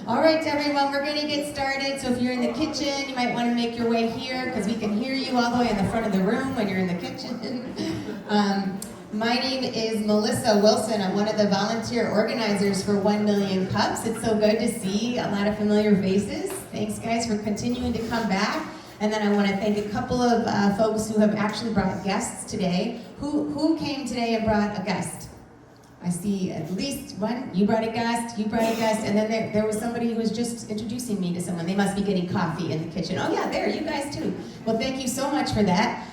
All right, everyone, we're going to get started. So if you're in the kitchen, you might want to make your way here because we can hear you all the way in the front of the room when you're in the kitchen. My name is Melissa Wilson. I'm one of the volunteer organizers for 1 Million Cups. It's so good to see a lot of familiar faces. Thanks, guys, for continuing to come back. And then I want to thank a couple of folks who have actually brought guests today. Who came today and brought a guest? I see at least one. You brought a guest, and then there was somebody who was just introducing me to someone. They must be getting coffee in the kitchen. Oh yeah, there, you guys too. Well, thank you so much for that.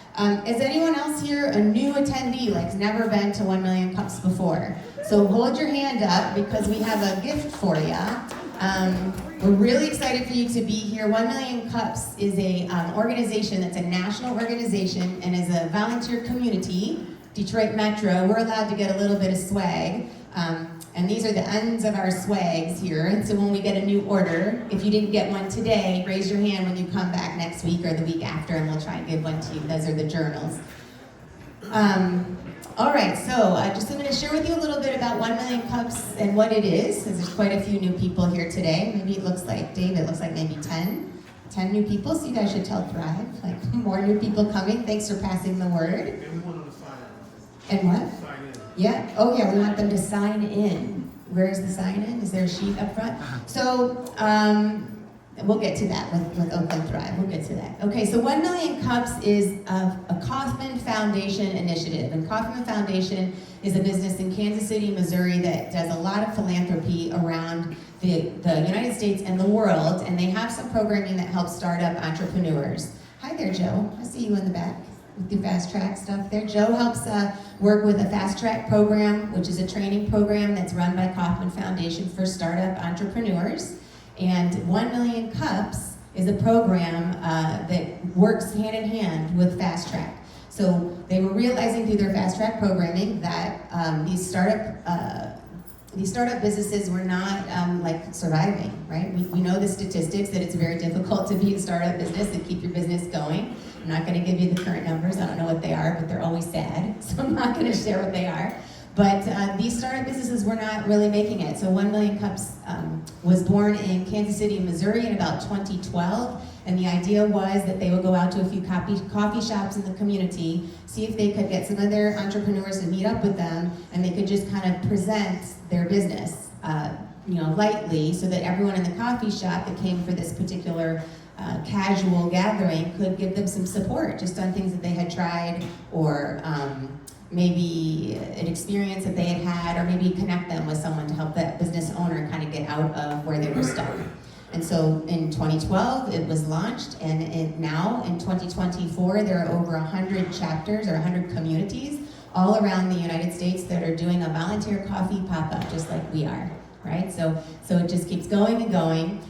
Is anyone else here a new attendee, like never been to 1 Million Cups before? So hold your hand up because we have a gift for you. We're really excited for you to be here. 1 Million Cups is a organization that's a national organization and is a volunteer community. Detroit Metro, we're allowed to get a little bit of swag. And these are the ends of our swags here. And so when we get a new order, if you didn't get one today, raise your hand when you come back next week or the week after, and we'll try and give one to you. Those are the journals. All right, so I'm going to share with you a little bit about 1 Million Cups and what it is, because there's quite a few new people here today. Maybe it looks like, Dave, it looks like maybe 10 new people, so you guys should tell Thrive, like more new people coming. Thanks for passing the word. And we want them to sign in. And what? Sign in. Yeah, oh yeah, we want them to sign in. Where's the sign in? Is there a sheet up front? So, we'll get to that with Oakland Thrive. We'll get to that. Okay, so 1 Million Cups is a Kauffman Foundation initiative. And Kauffman Foundation is a business in Kansas City, Missouri that does a lot of philanthropy around the United States and the world. And they have some programming that helps start up entrepreneurs. Hi there, Joe. I see you in the back with the fast track stuff there. Joe helps work with a fast track program, which is a training program that's run by Kauffman Foundation for startup entrepreneurs. And 1 Million Cups is a program that works hand in hand with Fast Track. So they were realizing through their Fast Track programming that these startup businesses were not like surviving, right? We know the statistics that it's very difficult to be a startup business and keep your business going. I'm not going to give you the current numbers. I don't know what they are, but they're always sad. So I'm not going to share what they are. But these startup businesses were not really making it. So 1 Million Cups was born in Kansas City, Missouri in about 2012. And the idea was that they would go out to a few coffee shops in the community, see if they could get some of their entrepreneurs to meet up with them, and they could just kind of present their business, lightly, so that everyone in the coffee shop that came for this particular casual gathering could give them some support just on things that they had tried, or maybe an experience that they had, or maybe connect them with someone to help that business owner kind of get out of where they were stuck. And so in 2012, it was launched, and now in 2024, there are over 100 chapters or 100 communities all around the United States that are doing a volunteer coffee pop-up, just like we are, right? So it just keeps going and going.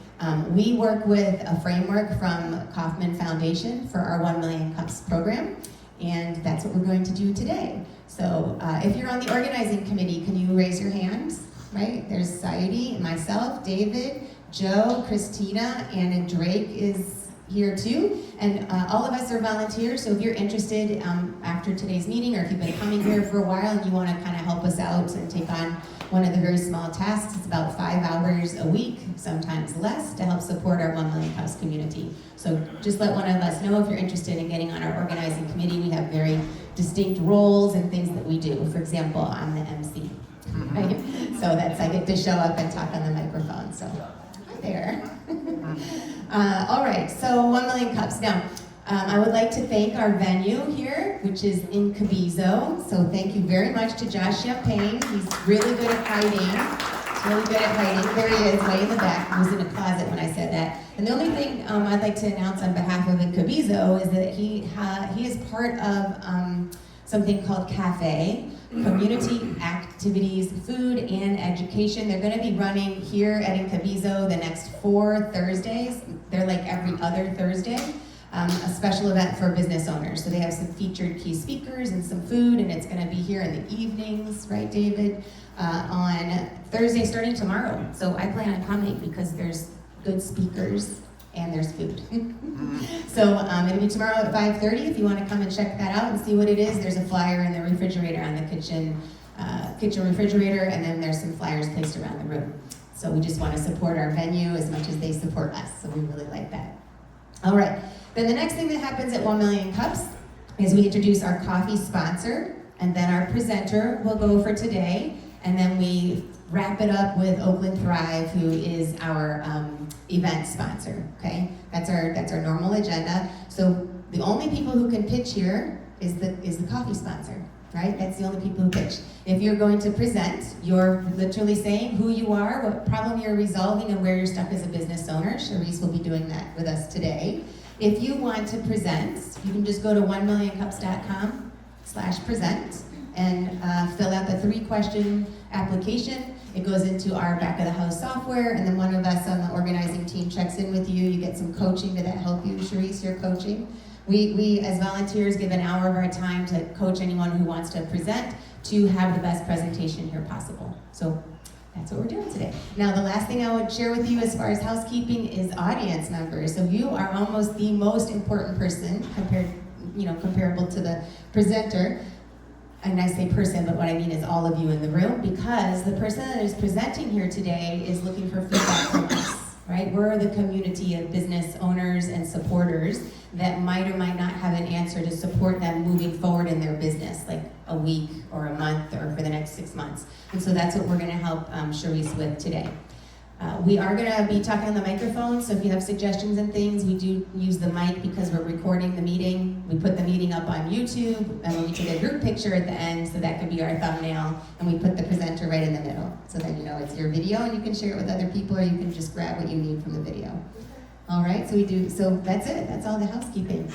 We work with a framework from Kauffman Foundation for our 1 Million Cups program, and that's what we're going to do today. So if you're on the organizing committee, can you raise your hands, right? There's Saidi, myself, David, Joe, Christina, and Drake is here too. And all of us are volunteers, so if you're interested after today's meeting, or if you've been coming here for a while and you want to kind of help us out and take on one of the very small tasks, it's about 5 hours a week, sometimes less, to help support our 1 Million Cups community. So just let one of us know if you're interested in getting on our organizing committee. We have very distinct roles and things that we do. For example, I'm the MC, right? So I get to show up and talk on the microphone, so hi there. All right, so 1 Million Cups. Now, I would like to thank our venue here, which is Incubizo. So thank you very much to Josh Champagne. He's really good at hiding. There he is, way in the back. He was in a closet when I said that. And the only thing I'd like to announce on behalf of Incubizo is that he is part of something called CAFE, Community Activities, Food and Education. They're going to be running here at Incubizo the next 4 Thursdays. They're like every other Thursday. A special event for business owners. So they have some featured key speakers and some food, and it's going to be here in the evenings, right, David? On Thursday, starting tomorrow. So I plan on coming because there's good speakers and there's food. So it'll be tomorrow at 5:30 if you want to come and check that out and see what it is. There's a flyer in the refrigerator on the kitchen refrigerator, and then there's some flyers placed around the room. So we just want to support our venue as much as they support us. So we really like that. All right. Then the next thing that happens at 1 Million Cups is we introduce our coffee sponsor, and then our presenter will go for today, and then we wrap it up with Oakland Thrive, who is our event sponsor. Okay, that's our normal agenda. So the only people who can pitch here is the coffee sponsor, right? That's the only people who pitch. If you're going to present, you're literally saying who you are, what problem you're resolving, and where you're stuck as a business owner. Charisse will be doing that with us today. If you want to present, you can just go to 1millioncups.com/present and fill out the 3-question application. It goes into our back of the house software, and then one of us on the organizing team checks in with you. You get some coaching. Did that help you, Charisse, your coaching? We as volunteers give an hour of our time to coach anyone who wants to present to have the best presentation here possible. So that's what we're doing today. Now, the last thing I would share with you as far as housekeeping is audience members. So you are almost the most important person comparable to the presenter. And I say person, but what I mean is all of you in the room, because the person that is presenting here today is looking for feedback from us, right? We're the community of business owners and supporters that might or might not have an answer to support them moving forward in their business, like a week or a month or for the next 6 months. And so that's what we're gonna help Charisse with today. We are gonna be talking on the microphone, so if you have suggestions and things, we do use the mic because we're recording the meeting. We put the meeting up on YouTube, and we take a group picture at the end, so that could be our thumbnail, and we put the presenter right in the middle, so then you know it's your video, and you can share it with other people, or you can just grab what you need from the video. All right, so that's it, that's all the housekeeping.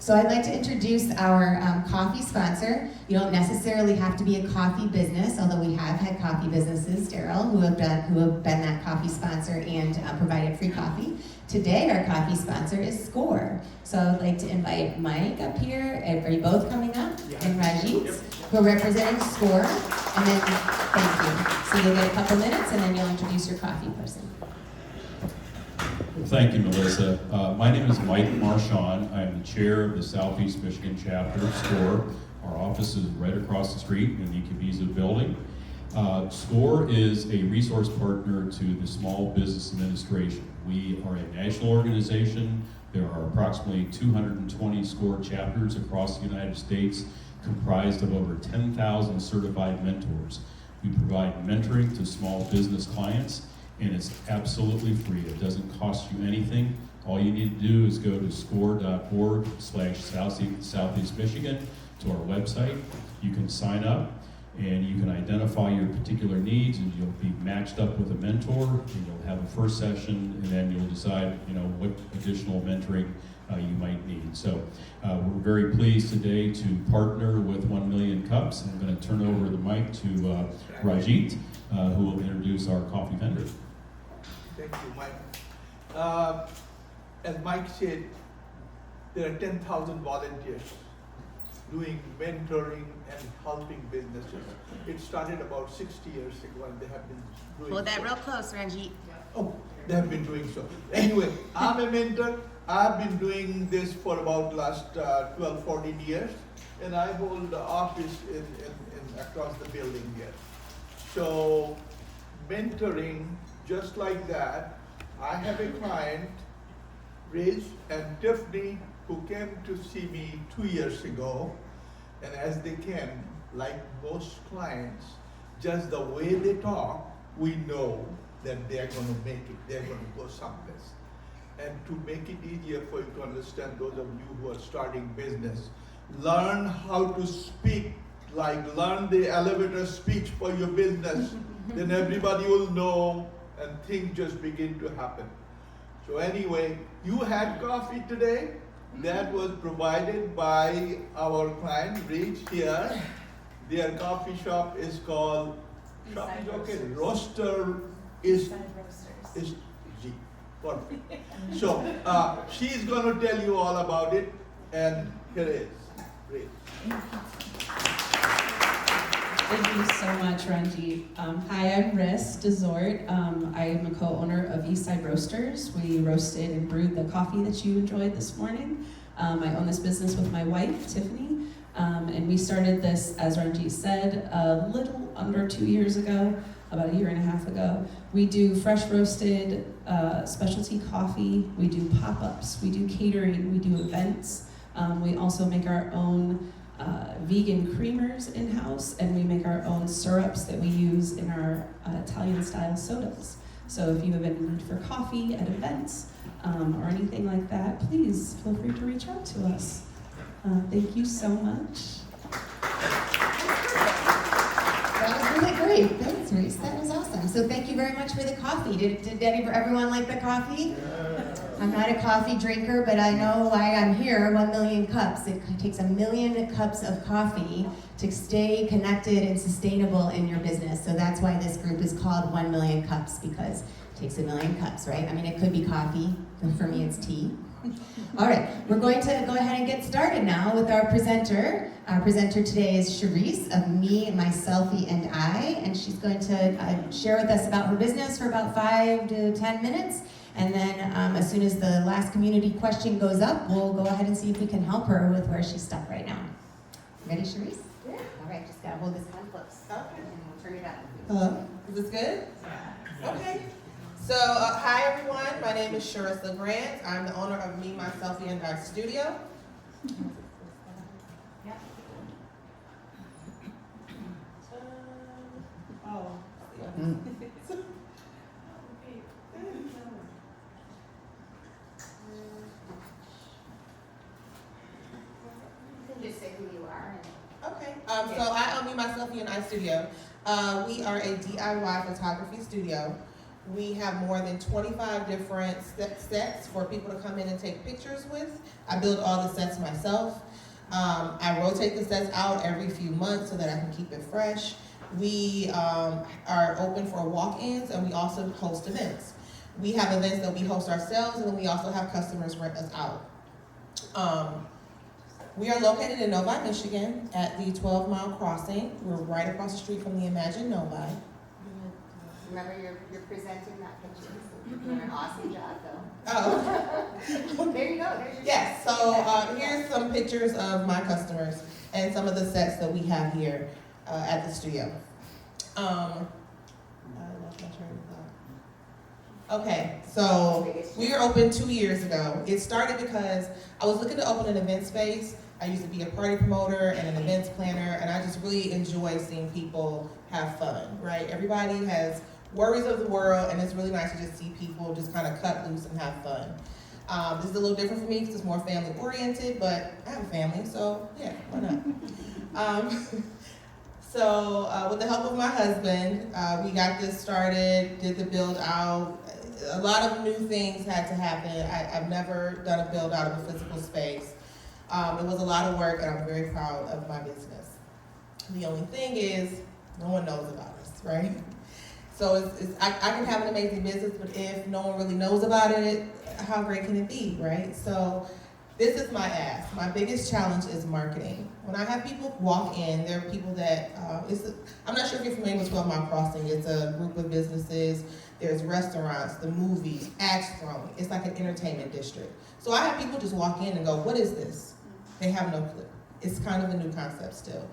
So I'd like to introduce our coffee sponsor. You don't necessarily have to be a coffee business, although we have had coffee businesses, Daryl, who have been that coffee sponsor and provided free coffee. Today, our coffee sponsor is Score. So I'd like to invite Mike up here. Are you both coming up? Yeah. And Rajit, who are representing Score. And then, thank you. So you'll get a couple minutes, and then you'll introduce your coffee person. Thank you, Melissa. My name is Mike Marchand. I am the chair of the Southeast Michigan chapter of SCORE. Our office is right across the street in the Incubizo building. SCORE is a resource partner to the Small Business Administration. We are a national organization. There are approximately 220 SCORE chapters across the United States, comprised of over 10,000 certified mentors. We provide mentoring to small business clients, and it's absolutely free. It doesn't cost you anything. All you need to do is go to score.org/Southeast Michigan to our website. You can sign up and you can identify your particular needs, and you'll be matched up with a mentor, and you'll have a first session, and then you'll decide what additional mentoring you might need. So we're very pleased today to partner with 1 Million Cups. I'm going to turn over the mic to Rajit, who will introduce our coffee vendor. Thank you, Mike. As Mike said, there are 10,000 volunteers doing mentoring and helping businesses. It started about 60 years ago, and they have been doing Hold that so. real close, Ranjit. Oh, they have been doing so. Anyway, I'm a mentor. I've been doing this for about last 12, 14 years, and I hold the office in across the building here. So, mentoring, just like that, I have a client, Rich and Tiffany, who came to see me 2 years ago, and as they came, like most clients, just the way they talk, we know that they're going to make it, they're going to go someplace. And to make it easier for you to understand, those of you who are starting business, learn how to speak, learn the elevator speech for your business, then everybody will know and things just begin to happen. So anyway, you had coffee today. That was provided by our client, Rich here. Their coffee shop is called, shop is okay, Roaster is G. Perfect. So she's going to tell you all about it, and here it is. Rich. Thank you so much, Ranjit. Hi, I'm Riss Desort. I am a co-owner of Eastside Roasters. We roasted and brewed the coffee that you enjoyed this morning. I own this business with my wife, Tiffany, and we started this, as Ranjit said, a little under 2 years ago. about a year and a half ago. We do fresh roasted specialty coffee, we do pop-ups, we do catering, we do events. We also make our own vegan creamers in-house, and we make our own syrups that we use in our Italian-style sodas. So if you have any need for coffee at events or anything like that, please feel free to reach out to us. Thank you so much. That was really great. Thanks, Reese. That was awesome. So thank you very much for the coffee. Did everyone like the coffee? I'm not a coffee drinker, but I know why I'm here. 1 million cups. It takes 1 million cups of coffee to stay connected and sustainable in your business. So that's why this group is called 1 million cups, because it takes 1 million cups, right? I mean, it could be coffee, but for me it's tea. All right, we're going to go ahead and get started now with our presenter. Our presenter today is Charissa of Me, MySelfie, and I, and she's going to share with us about her business for about 5 to 10 minutes. And then as soon as the last community question goes up, we'll go ahead and see if we can help her with where she's stuck right now. Ready, Charissa? Yeah. All right, just gotta hold this hand close. Okay. And we'll turn it up. Hello, is this good? Okay. So, hi everyone, my name is Charissa Grant. I'm the owner of Me, MySelfie, and I Studio. Just say who you are. Okay, so I own Me, MySelfie, and I Studio. We are a DIY photography studio. We have more than 25 different sets for people to come in and take pictures with. I build all the sets myself. I rotate the sets out every few months so that I can keep it fresh. We are open for walk-ins, and we also host events. We have events that we host ourselves, and then we also have customers rent us out. We are located in Novi, Michigan at the 12-mile crossing. We're right across the street from the Imagine Novi. Remember, you're presenting that picture. You're doing an awesome job, though. Oh. There you go. There's your Yes, so here's some pictures of my customers and some of the sets that we have here at the studio. I lost my train of thought. Okay, so we were open 2 years ago. It started because I was looking to open an event space. I used to be a party promoter and an events planner, and I just really enjoy seeing people have fun, right? Everybody has worries of the world, and it's really nice to just see people just kind of cut loose and have fun. This is a little different for me because it's more family oriented, but I have a family, so yeah, why not? So with the help of my husband, we got this started, did the build out. A lot of new things had to happen. I've never done a build out of a physical space. It was a lot of work, and I'm very proud of my business. The only thing is, no one knows about us, right? So I can have an amazing business, but if no one really knows about it, how great can it be, right? So this is my ask. My biggest challenge is marketing. When I have people walk in, there are people that, I'm not sure if you're familiar with 12 Mile Crossing. It's a group of businesses. There's restaurants, the movies, axe throwing. It's like an entertainment district. So I have people just walk in and go, what is this? They have no clue. It's kind of a new concept still.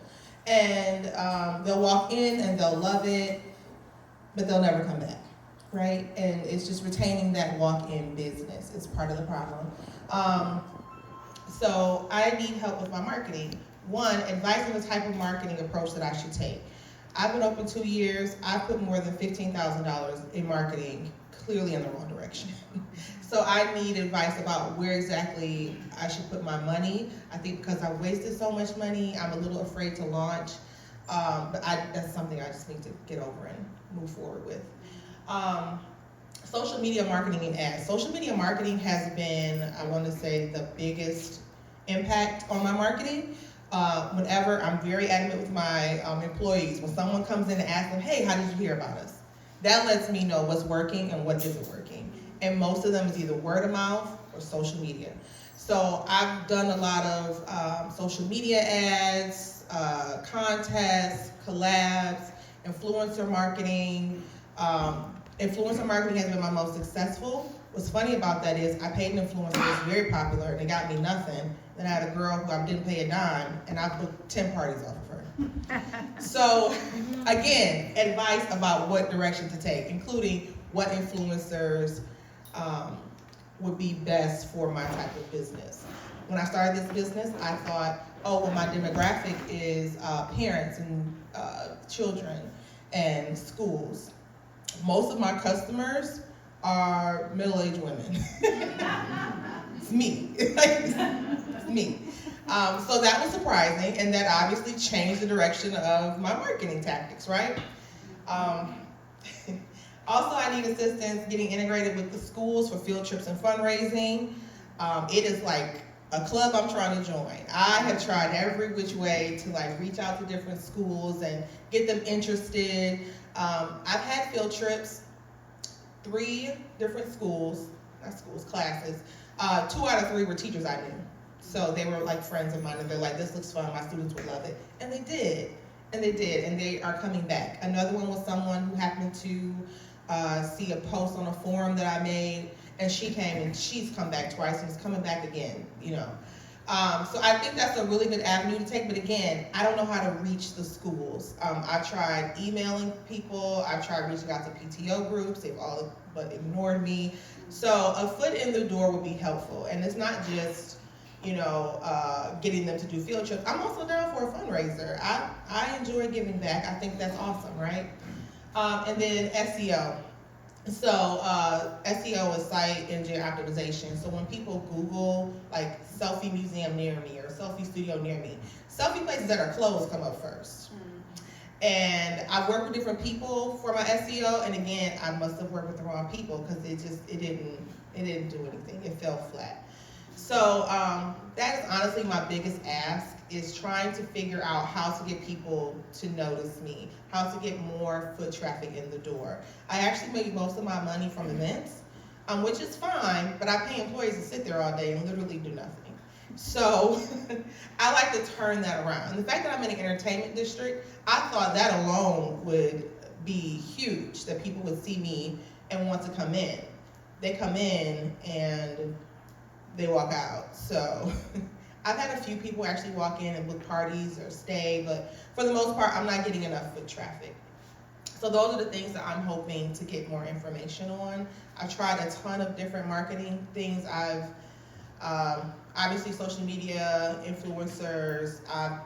And they'll walk in and they'll love it, but they'll never come back, right? And it's just retaining that walk-in business. It's part of the problem. So I need help with my marketing. One, advice on the type of marketing approach that I should take. I've been open 2 years. I've put more than $15,000 in marketing, clearly in the wrong direction. So I need advice about where exactly I should put my money. I think because I wasted so much money, I'm a little afraid to launch. But that's something I just need to get over and move forward with. Social media marketing and ads. Social media marketing has been, I want to say, the biggest impact on my marketing. Whenever I'm very adamant with my employees, when someone comes in and asks them, hey, how did you hear about us? That lets me know what's working and what isn't working. And most of them is either word of mouth or social media. So I've done a lot of social media ads, contests, collabs, influencer marketing, Influencer marketing has been my most successful. What's funny about that is I paid an influencer who was very popular and it got me nothing. Then I had a girl who I didn't pay a dime and I booked 10 parties off of her. So again, advice about what direction to take, including what influencers would be best for my type of business. When I started this business, I thought, oh, well, my demographic is parents and children and schools. Most of my customers are middle-aged women. It's me. It's me. So that was surprising, and that obviously changed the direction of my marketing tactics, right? Also, I need assistance getting integrated with the schools for field trips and fundraising. It is like a club I'm trying to join. I have tried every which way to like reach out to different schools and get them interested. I've had field trips, 3 different schools, not schools, classes. 2 out of 3 were teachers I knew. So they were like friends of mine and they're like, this looks fun, my students would love it. And they did, and they are coming back. Another one was someone who happened to see a post on a forum that I made, and she came and she's come back twice and is coming back again, you know. So I think that's a really good avenue to take, but again, I don't know how to reach the schools. I've tried emailing people, I've tried reaching out to PTO groups, they've all but ignored me. So a foot in the door would be helpful, and it's not just, you know, getting them to do field trips. I'm also down for a fundraiser. I enjoy giving back. I think that's awesome, right? And then SEO. So SEO is site engine optimization. So when people Google like selfie museum near me or selfie studio near me, selfie places that are closed come up first. And I work with different people for my SEO, and again, I must have worked with the wrong people because it didn't do anything. It fell flat. So that is honestly my biggest ask, is trying to figure out how to get people to notice me, how to get more foot traffic in the door. I actually make most of my money from events, which is fine, but I pay employees to sit there all day and literally do nothing. So I like to turn that around. And the fact that I'm in an entertainment district, I thought that alone would be huge, that people would see me and want to come in. They come in and they walk out. So I've had a few people actually walk in and book parties or stay, but for the most part, I'm not getting enough foot traffic. So those are the things that I'm hoping to get more information on. I've tried a ton of different marketing things. I've obviously social media, influencers. I've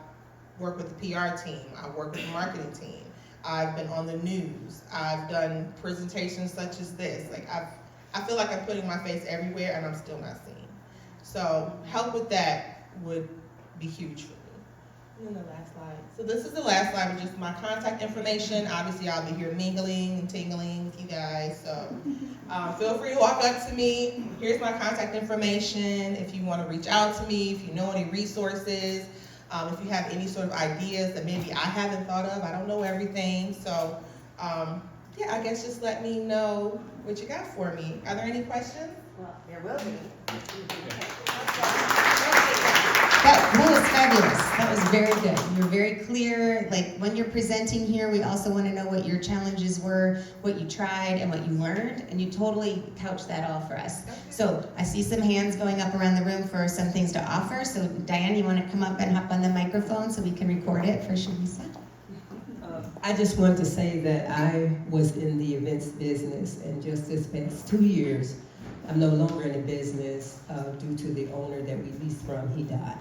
worked with the PR team. I've worked with the marketing team. I've been on the news. I've done presentations such as this. Like I feel like I'm putting my face everywhere and I'm still not seen. So help with that would be huge for me. And then the last slide. So this is the last slide with just my contact information. Obviously, I'll be here mingling and tingling with you guys. So feel free to walk up to me. Here's my contact information. If you want to reach out to me, if you know any resources, if you have any sort of ideas that maybe I haven't thought of. I don't know everything. So yeah, I guess just let me know what you got for me. Are there any questions? Well, there will be. That was fabulous. That was very good. You're very clear. Like when you're presenting here, we also want to know what your challenges were, what you tried, and what you learned, and you totally couched that all for us. So I see some hands going up around the room for some things to offer. So Diane, you want to come up and hop on the microphone so we can record it for Charissa? I just wanted to say that I was in the events business, and just this past 2 years, I'm no longer in the business due to the owner that we leased from, he died.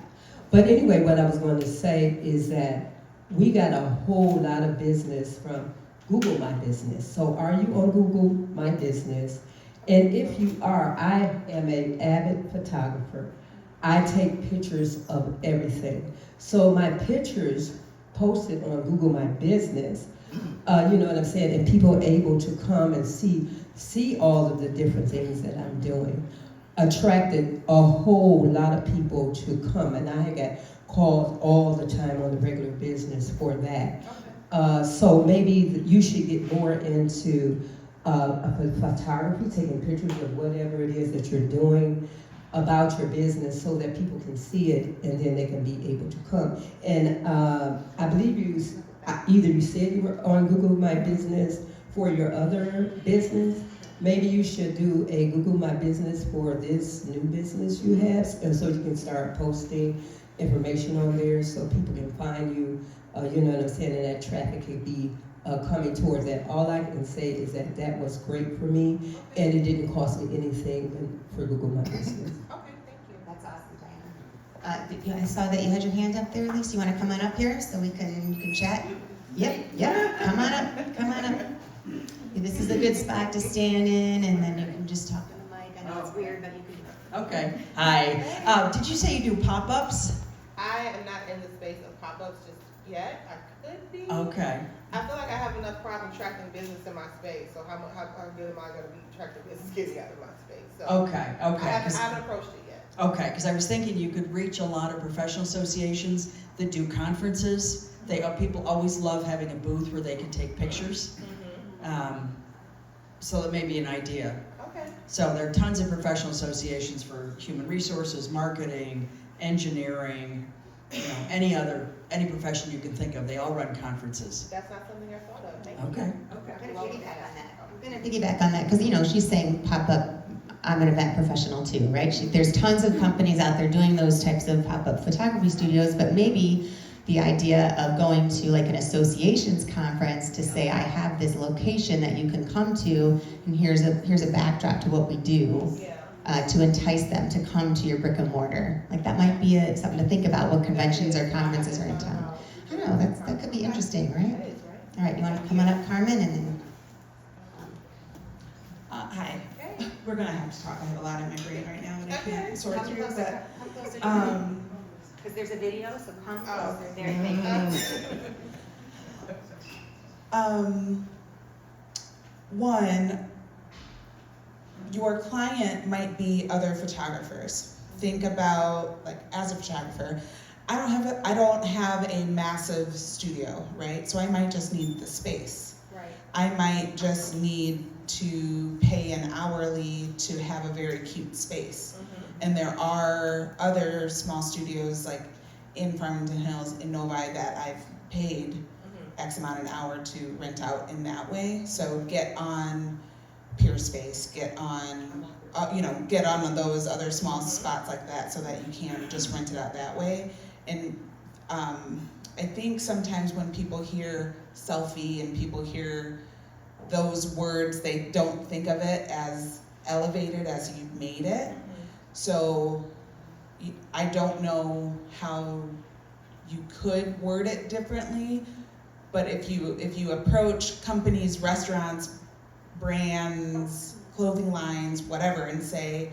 But anyway, what I was going to say is that we got a whole lot of business from Google My Business. So are you on Google My Business? And if you are, I am an avid photographer. I take pictures of everything. So my pictures posted on Google My Business, you know what I'm saying, and people are able to come and see all of the different things that I'm doing, attracted a whole lot of people to come, and I got calls all the time on the regular business for that. So maybe you should get more into photography, taking pictures of whatever it is that you're doing about your business so that people can see it and then they can be able to come. And I believe either you said you were on Google My Business for your other business, maybe you should do a Google My Business for this new business you have, and so you can start posting information on there so people can find you, you know what I'm saying, and that traffic could be coming towards that. All I can say is that that was great for me, and it didn't cost me anything for Google My Business. Okay, thank you. That's awesome, Diana. I saw that you had your hand up there, Lisa. You want to come on up here so you can chat? Yep, come on up. This is a good spot to stand in, and then you can just talk on the mic. I know it's weird, but you can. Okay, hi. Did you say you do pop-ups? I am not in the space of pop-ups just yet. I could be. Okay. I feel like I have enough problem tracking business in my space. So how good am I going to be tracking business getting out of my space? So Okay. I haven't approached it yet. Okay, because I was thinking you could reach a lot of professional associations that do conferences. People always love having a booth where they can take pictures. So that may be an idea. Okay. So there are tons of professional associations for human resources, marketing, engineering, any profession you can think of. They all run conferences. That's not something I thought of. Thank you. Okay. Okay. I'm going to piggyback on that because, she's saying pop-up. I'm an event professional too, right? There's tons of companies out there doing those types of pop-up photography studios, but maybe the idea of going to like an associations conference to say, I have this location that you can come to, and here's a backdrop to what we do, to entice them to come to your brick and mortar. Like that might be something to think about, what conventions or conferences are in town. I don't know, that could be interesting, right? All right, you want to come on up, Carmen, and then... Hi. We're gonna have to talk. I have a lot in my brain right now that I can't sort Come through. closer, But because there's a video, so come closer. There you go. one, your client might be other photographers. Think about, like, as a photographer, I don't have a massive studio, right? So I might just need the space. Right. I might just need to pay an hourly to have a very cute space. And there are other small studios like in Farmington Hills, in Novi, that I've paid X amount an hour to rent out in that way. So get on Peerspace, get on those other small spots like that so that you can just rent it out that way. And I think sometimes when people hear selfie and people hear those words, they don't think of it as elevated as you've made it. So I don't know how you could word it differently, but if you approach companies, restaurants, brands, clothing lines, whatever, and say,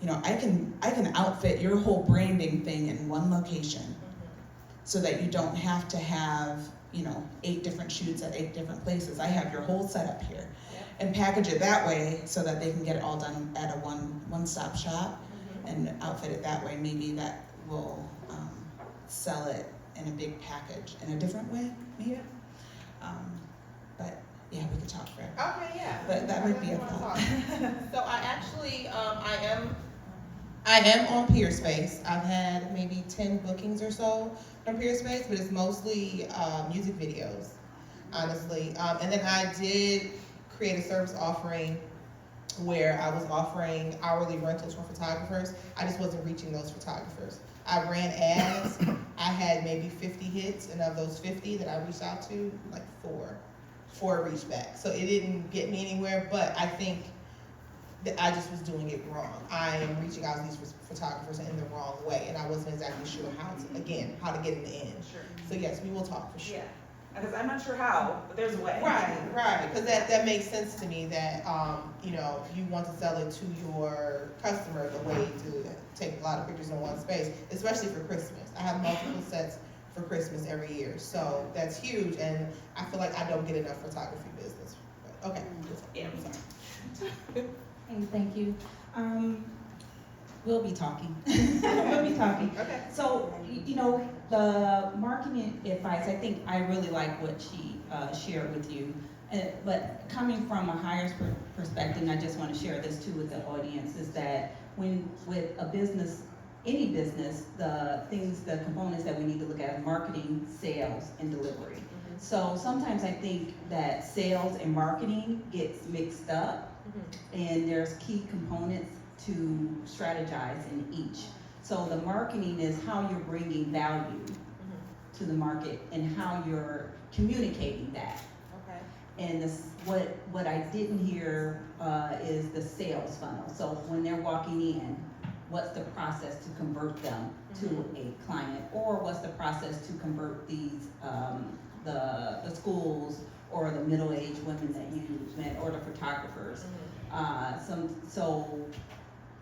I can outfit your whole branding thing in one location, so that you don't have to have 8 different shoots at 8 different places. I have your whole setup here, and package it that way so that they can get it all done at a one-stop shop, and outfit it that way. Maybe that will sell it in a big package in a different way, maybe. But yeah, we could talk forever. Okay, yeah. But that might be a thought. So I actually, I am on Peerspace. I've had maybe 10 bookings or so from Peerspace, but it's mostly music videos, honestly. And then I did create a service offering where I was offering hourly rentals for photographers. I just wasn't reaching those photographers. I ran ads. I had maybe 50 hits, and of those 50 that I reached out to, like 4 reached back. So it didn't get me anywhere, but I think that I just was doing it wrong. I am reaching out to these photographers in the wrong way, and I wasn't exactly sure how to get in the end. Sure. So yes, we will talk for sure. Yeah, because I'm not sure how, but there's a way. Right, because that makes sense to me that, you want to sell it to your customer the way to take a lot of pictures in one space, especially for Christmas. I have multiple sets for Christmas every year, so that's huge, and I feel like I don't get enough photography business. But, okay. Yeah. Sorry. Hey, thank you. We'll be talking. We'll be talking. Okay. So, the marketing advice, I think I really like what she shared with you. But coming from a higher perspective, and I just want to share this too with the audience, is that with a business, any business, the components that we need to look at are marketing, sales, and delivery. So sometimes I think that sales and marketing gets mixed up, and there's key components to strategize in each. So the marketing is how you're bringing value to the market and how you're communicating that. Okay. And this, what I didn't hear is the sales funnel. So when they're walking in, what's the process to convert them to a client, or what's the process to convert these the schools or the middle-aged women that you met, or the photographers. So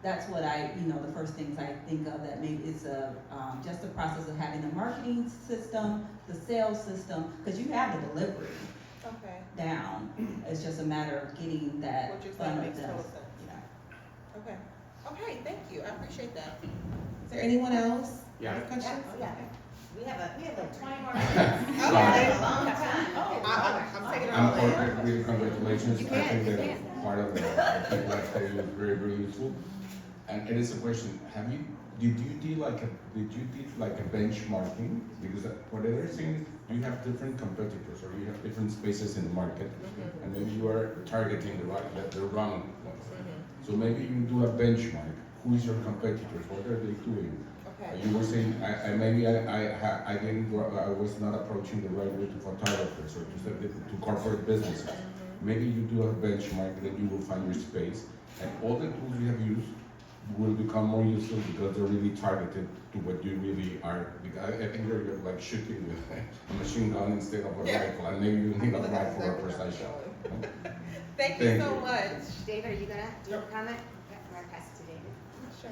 that's what the first things I think of, that maybe it's just the process of having the marketing system, the sales system, because you have the delivery down. It's just a matter of getting that What you're saying funnel makes done. total sense. Okay. Okay, thank you. I appreciate that. Is there anyone else? Yeah. Any questions? We have like 20 more Okay. minutes. A long time. I'm taking it all I'm in. honored, really congratulations. You I can, think you that can. part of the lifestyle is very, very useful. And it is a question, did you do like a benchmarking? Because what they're saying is you have different competitors, or you have different spaces in the market, and maybe you are targeting the wrong ones. So maybe you do a benchmark. Who is your competitors? What are they doing? Okay. You were saying I was not approaching the right way to photographers or to corporate businesses. Maybe you do a benchmark, then you will find your space, and all the tools you have used will become more useful because they're really targeted to what you really are. Because I think you're like shooting with a machine gun instead of a rifle, and maybe you need a rifle or a precise shot. Thank you so much. David, are you gonna do a comment? Yeah, I'm gonna pass it to David. Sure.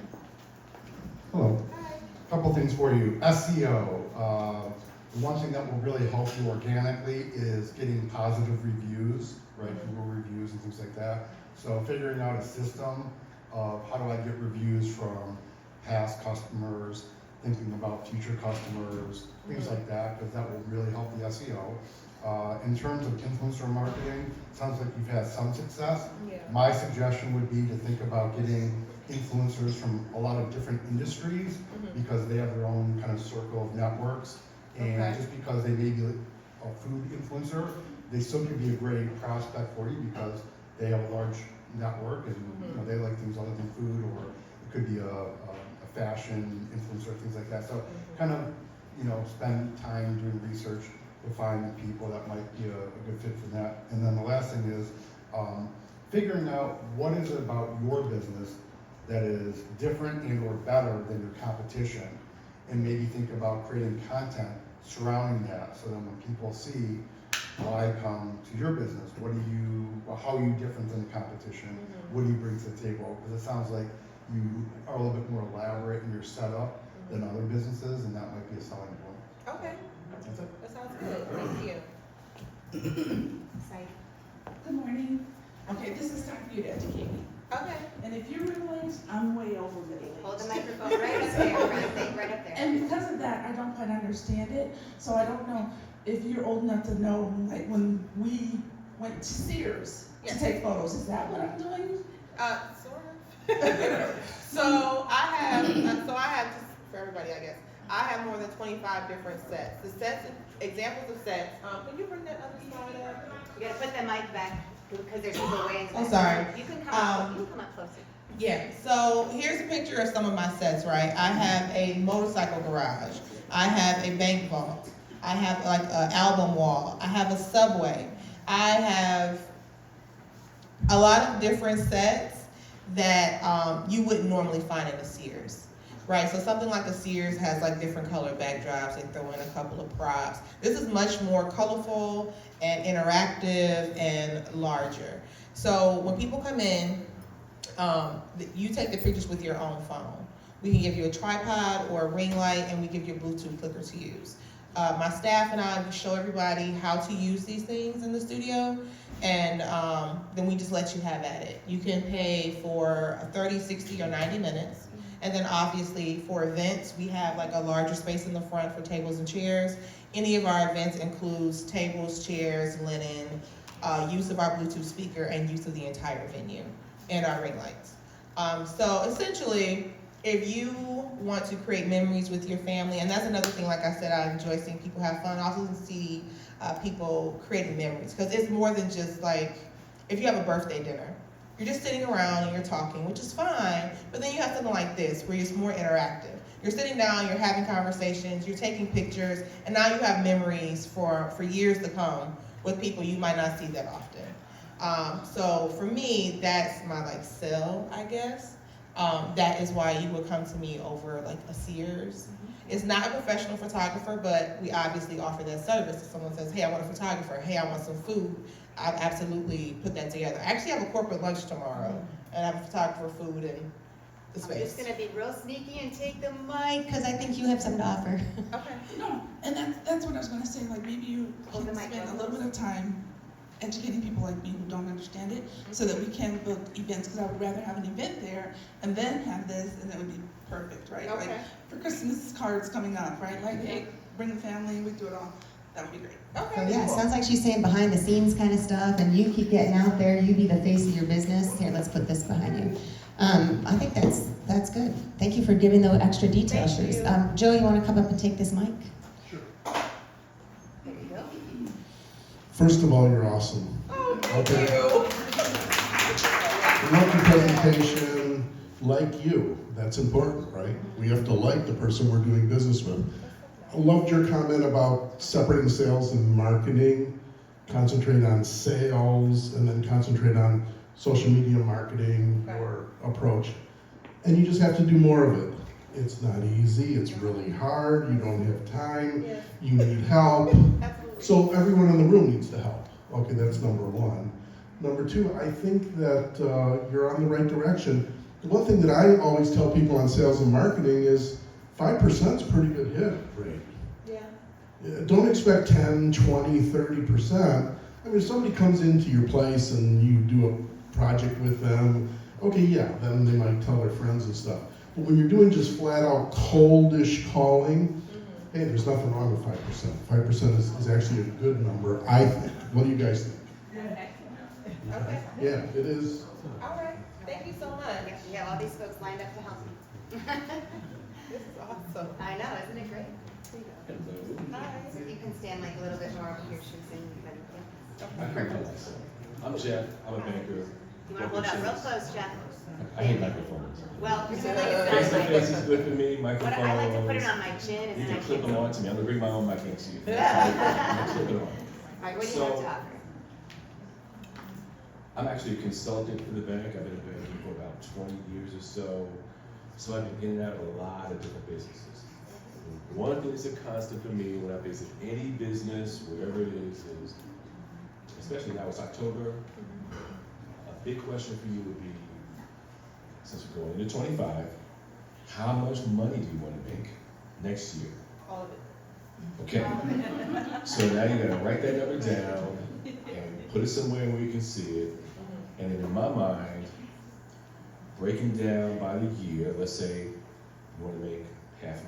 Hello. Hi. Couple things for you. SEO. The one thing that will really help you organically is getting positive reviews, right? Google reviews and things like that. So figuring out a system of how do I get reviews from past customers, thinking about future customers, things like that, because that will really help the SEO. In terms of influencer marketing, sounds like you've had some success. Yeah. My suggestion would be to think about getting influencers from a lot of different industries, because they have their own kind of circle of networks. And Okay. just because they may be a food influencer, they still could be a great prospect for you because they have a large network, and they like things other than food, or it could be a fashion influencer, things like that. So kind of, spend time doing research to find the people that might be a good fit for that. And then the last thing is figuring out what is it about your business that is different and or better than your competition, and maybe think about creating content surrounding that, so that when people see why come to your business, how are you different than the competition, what do you bring to the table? Because it sounds like you are a little bit more elaborate in your setup than other businesses, and that might be a selling point. Okay. That's it. That sounds good. Thank you. Good morning. Okay, this is time for you to educate me. Okay. And if you're middle-aged, I'm way over middle-aged. Hold the microphone right up there, right up there. And because of that, I don't quite understand it. So I don't know if you're old enough to know, like when we went to Sears to take photos. Is that what I'm doing? Sort of. So I have just for everybody, I guess. I have more than 25 different sets. The sets, examples of sets. Can you bring that other slide up? You gotta put the mic back, because there's people way in the back. I'm sorry. You can come up closer. Yeah, so here's a picture of some of my sets, right? I have a motorcycle garage. I have a bank vault. I have like an album wall. I have a subway. I have a lot of different sets that you wouldn't normally find in a Sears, right? So something like a Sears has like different color backdrops. They throw in a couple of props. This is much more colorful and interactive and larger. So when people come in, you take the pictures with your own phone. We can give you a tripod or a ring light, and we give you a Bluetooth clicker to use. My staff and I, we show everybody how to use these things in the studio, and then we just let you have at it. You can pay for 30, 60, or 90 minutes. And then obviously for events, we have like a larger space in the front for tables and chairs. Any of our events includes tables, chairs, linen, use of our Bluetooth speaker, and use of the entire venue, and our ring lights. So essentially, if you want to create memories with your family, and that's another thing, like I said, I enjoy seeing people have fun. I also see people creating memories, because it's more than just like, if you have a birthday dinner, you're just sitting around and you're talking, which is fine, but then you have something like this, where it's more interactive. You're sitting down, you're having conversations, you're taking pictures, and now you have memories for years to come with people you might not see that often. So for me, that's my like sell, I guess. That is why you would come to me over like a Sears. It's not a professional photographer, but we obviously offer that service. If someone says, hey, I want a photographer, hey, I want some food, I'll absolutely put that together. I actually have a corporate lunch tomorrow, and I have a photographer, food, and the space. I'm just gonna be real sneaky and take the Mike, because I think you have something to offer. Okay. No, and that's what I was gonna say, like maybe you Hold the can mic spend a up. little bit of time educating people like me who don't understand it, so that we can book events, because I would rather have an event there and then have this, and that would be perfect, right? Okay. Like for Christmas cards coming up, right? Like, hey, bring the family, we do it all. That would be great. Okay. So yeah, it cool. sounds like she's saying behind the scenes kind of stuff, and you keep getting out there, you be the face of your business. Here, let's put this behind you. I think that's good. Thank you for giving the extra details, Thank Charisse. you. Joe, you want to come up and take this mic? Sure. There you go. First of all, you're awesome. Oh, thank Okay. you. I love your presentation, like you. That's important, right? We have to like the person we're doing business with. I loved your comment about separating sales and marketing. Concentrate on sales and then concentrate on social media marketing, your approach. And you just have to do more of it. It's not easy, it's really hard, you don't have time, Yeah. you need help. Absolutely. So everyone in the room needs to help. Okay, that's number one. Number two, I think that you're on the right direction. The one thing that I always tell people on sales and marketing is 5% is pretty good hit rate. Yeah. Don't expect 10, 20, 30%. I mean, if somebody comes into your place and you do a project with them, okay, yeah, then they might tell their friends and stuff. But when you're doing just flat out coldish calling, hey, there's nothing wrong with 5%. 5% is actually a good number, I think. What do you guys think? Okay. Yeah, it is. All right. Thank you so much. We have all these folks lined up to help me. This is awesome. I know, isn't it great? Here you go. Hi. So you can stand like a little bit more with your shoes in. I'm Jeff, I'm a banker. You wanna hold out real close, Jeff? I hate microphones. Well, pretend like it's Face to not face like. is good for me, What, microphones. I like to put it on my chin and You then I can clip can't. them on to me, I'm gonna bring my own mic next to you. I'm clip it on. All right, what do you So- have to offer? I'm actually a consultant for the bank, I've been in banking for about 20 years or so. So I've been in and out of a lot of different businesses. One thing that's a constant for me when I visit any business, wherever it is, especially now it's October, a big question for you would be, since we're going into 25, how much money do you want to make next year? All of it. Okay. So now you gotta write that number down and put it somewhere where you can see it. And then in my mind, breaking down by the year, let's say you wanna make $500,000.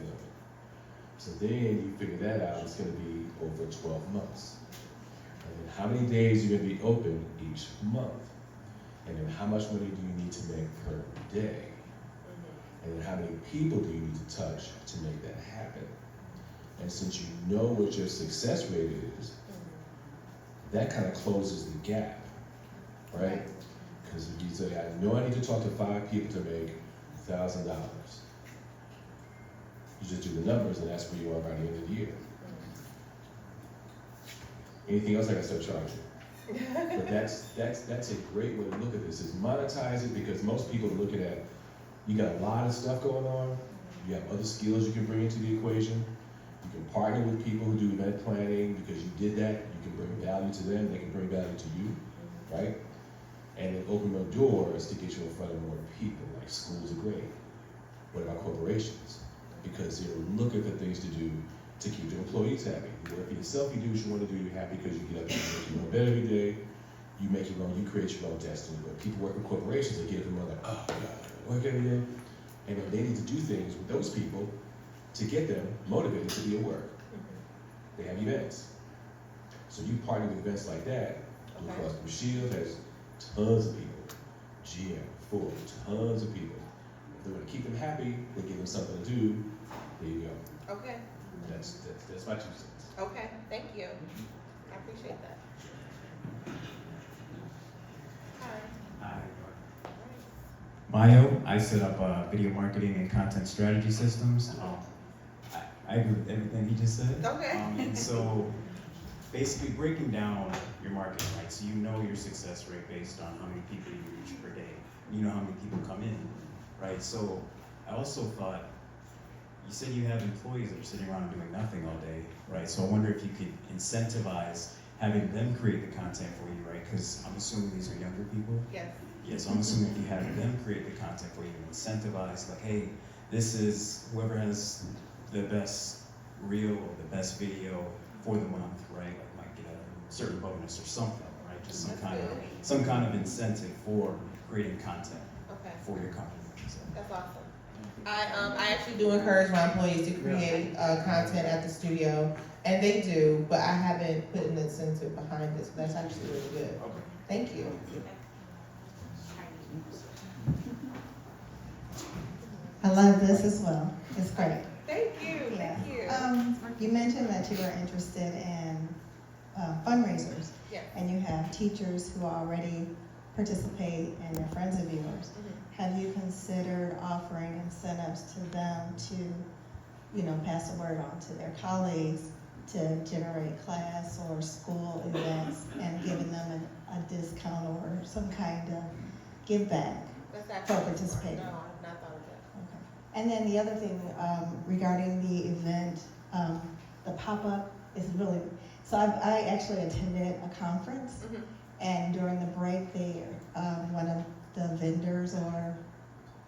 So then you figure that out, it's gonna be over 12 months. And then how many days you're gonna be open each month? And then how much money do you need to make per day? And then how many people do you need to touch to make that happen? And since you know what your success rate is, that kind of closes the gap, right? Because if you say, I know I need to talk to 5 people to make $1,000, you just do the numbers and that's where you are by the end of the year. Anything else I can start charging? But that's a great way to look at this, is monetize it, because most people are looking at, you got a lot of stuff going on, you have other skills you can bring into the equation, you can partner with people who do event planning, because you did that, you can bring value to them, they can bring value to you, right? And then open your doors to get you in front of more people, like schools are great. What about corporations? Because they're looking for things to do to keep their employees happy. You work for yourself, you do what you want to do, you're happy because you get up and you make your own bed every day, you make your own, you create your own destiny. But people work in corporations, they get up and they're like, oh God, work every day. And then they need to do things with those people to get them motivated to be at work. They have events. So you partner with events like that. Blue Cross Blue Shield has tons of people. GM, Ford, tons of people. If They're going to keep them happy. They give them something to do. There you go. Okay. That's my 2 cents. Okay. Thank you. I appreciate that. Hi. Mayo, I set up video marketing and content strategy systems. I agree with everything he just said. Okay. And so basically breaking down your marketing, right? So you know your success rate based on how many people you reach per day. You know how many people come in, right? So I also thought, you said you have employees that are sitting around doing nothing all day, right? So I wonder if you could incentivize having them create the content for you, right? Because I'm assuming these are younger people. Yes. Yes, I'm assuming if you have them create the content for you, incentivize, like, hey, this is whoever has the best reel or the best video for the month, right? Like, might get a certain bonus or something, right? Just some kind of incentive for creating content for your company. So. That's awesome. I actually do encourage my employees to create content at the studio, and they do, but I haven't put an incentive behind this. That's actually really good. Okay. Thank you. I love this as well. It's great. Thank you. Yeah. Thank you. You mentioned that you are interested in fundraisers, Yes. and you have teachers who already participate and they're friends of yours. Have you considered offering incentives to them to, pass the word on to their colleagues to generate class or school events and giving them a discount or some kind of give back for participating? No, I've not thought of that. Okay. And then the other thing regarding the event, the pop-up is really, so I actually attended a conference, and during the break one of the vendors